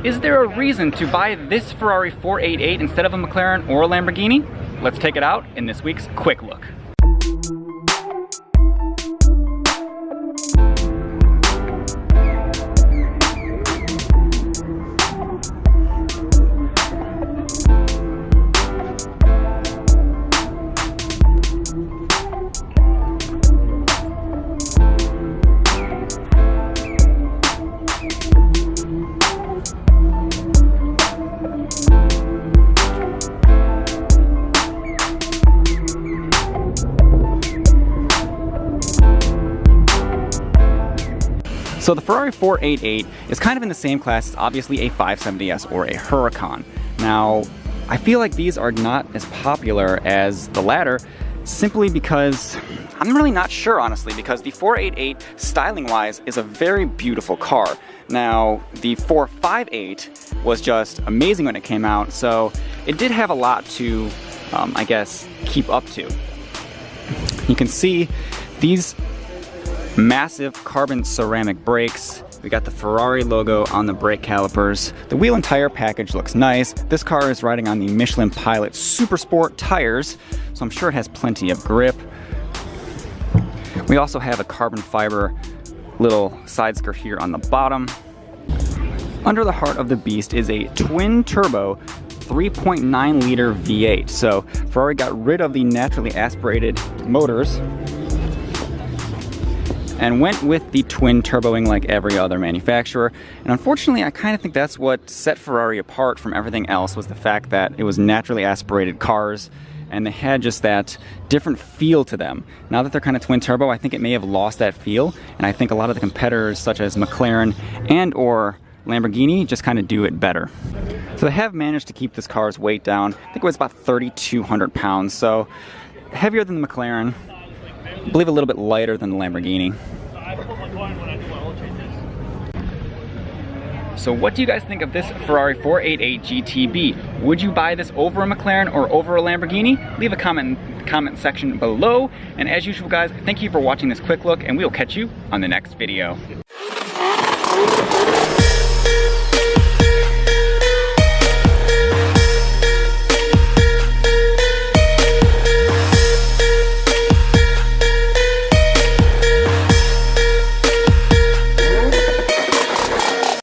is there a reason to buy this Ferrari 488 instead of a McLaren or a Lamborghini? Let's take it out in this week's Quick Look. So the Ferrari 488 is kind of in the same class as obviously a 570S or a Huracan. Now, I feel like these are not as popular as the latter simply because I'm really not sure, honestly, because the 488 styling-wise is a very beautiful car. Now, the 458 was just amazing when it came out, so it did have a lot to, I guess, keep up to. You can see these massive carbon ceramic brakes. We got the Ferrari logo on the brake calipers. The wheel and tire package looks nice. This car is riding on the Michelin Pilot Super Sport tires, so I'm sure it has plenty of grip. We also have a carbon fiber little side skirt here on the bottom. Under the heart of the beast is a twin turbo 3.9 liter V8. So Ferrari got rid of the naturally aspirated motors and went with the twin turboing like every other manufacturer. And unfortunately, I kind of think that's what set Ferrari apart from everything else, was the fact that it was naturally aspirated cars and they had just that different feel to them. Now that they're kind of twin turbo, I think it may have lost that feel, and I think a lot of the competitors such as McLaren and or Lamborghini just kind of do it better. So they have managed to keep this car's weight down. I think it was about 3,200 pounds, so heavier than the McLaren, I believe a little bit lighter than the Lamborghini. So what do you guys think of this Ferrari 488 GTB? Would you buy this over a McLaren or over a Lamborghini? Leave a comment in the comment section below. And as usual guys, thank you for watching this quick look, and we'll catch you on the next video.